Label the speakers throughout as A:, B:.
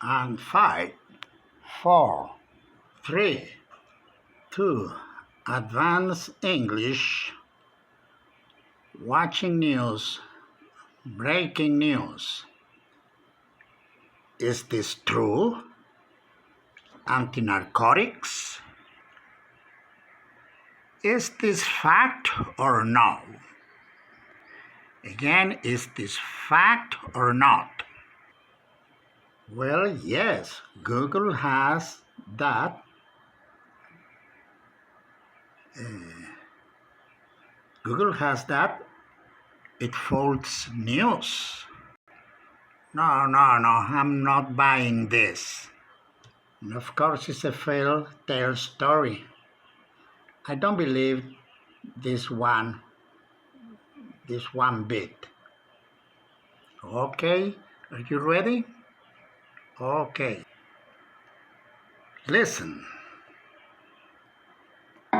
A: and 5, 4, 3, 2, Advanced English, watching news, breaking news. Is this true? Anti-narcotics? Is this fact or no? Again, is this fact or not? Well, yes, Google has that. Google has that. It false news. No, I'm not buying this. And of course, it's a fairy tale story. I don't believe this one bit. Okay, are you ready? Okay. Listen.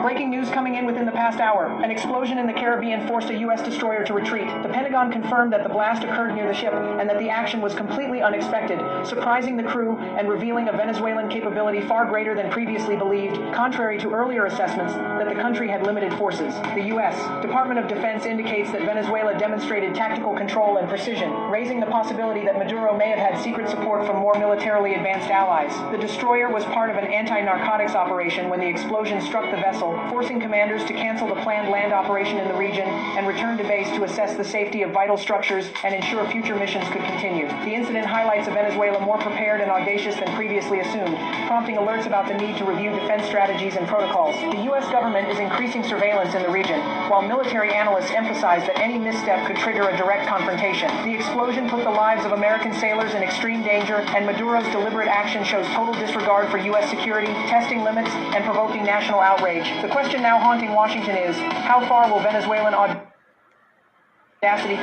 B: Breaking news coming in within the past hour. An explosion in the Caribbean forced a U.S. destroyer to retreat. The Pentagon confirmed that the blast occurred near the ship and that the action was completely unexpected, surprising the crew and revealing a Venezuelan capability far greater than previously believed, contrary to earlier assessments that the country had limited forces. The U.S. Department of Defense indicates that Venezuela demonstrated tactical control and precision, raising the possibility that Maduro may have had secret support from more militarily advanced allies. The destroyer was part of an anti-narcotics operation when the explosion struck the vessel, forcing commanders to cancel the planned land operation in the region and return to base to assess the safety of vital structures and ensure future missions could continue. The incident highlights a Venezuela more prepared and audacious than previously assumed, prompting alerts about the need to review defense strategies and protocols. The U.S. government is increasing surveillance in the region, while military analysts emphasize that any misstep could trigger a direct confrontation. The explosion put the lives of American sailors in extreme danger, and Maduro's deliberate action shows total disregard for U.S. security, testing limits, and provoking national outrage. The question now haunting Washington is, how far will Venezuelan audacity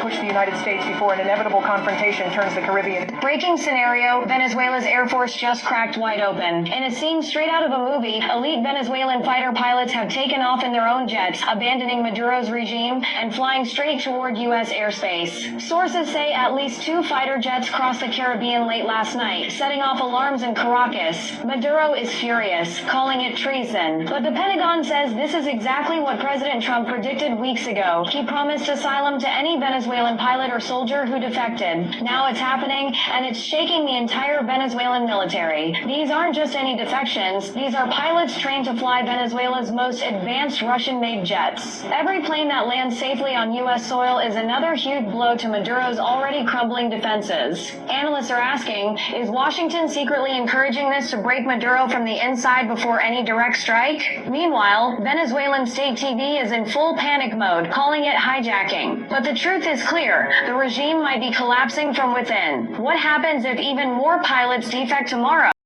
B: push the United States before an inevitable confrontation turns the Caribbean?
C: Breaking scenario, Venezuela's Air Force just cracked wide open. In a scene straight out of a movie, elite Venezuelan fighter pilots have taken off in their own jets, abandoning Maduro's regime and flying straight toward U.S. airspace. Sources say at least 2 fighter jets crossed the Caribbean late last night, setting off alarms in Caracas. Maduro is furious, calling it treason. But the Pentagon says this is exactly what President Trump predicted weeks ago. He promised asylum to any Venezuelan pilot or soldier who defected. Now it's happening, and it's shaking the entire Venezuelan military. These aren't just any defections. These are pilots trained to fly Venezuela's most advanced Russian-made jets. Every plane that lands safely on U.S. soil is another huge blow to Maduro's already crumbling defenses. Analysts are asking, is Washington secretly encouraging this to break Maduro from the inside before any direct strike? Meanwhile, Venezuelan state TV is in full panic mode, calling it hijacking. But the truth is clear. The regime might be collapsing from within. What happens if even more pilots defect tomorrow?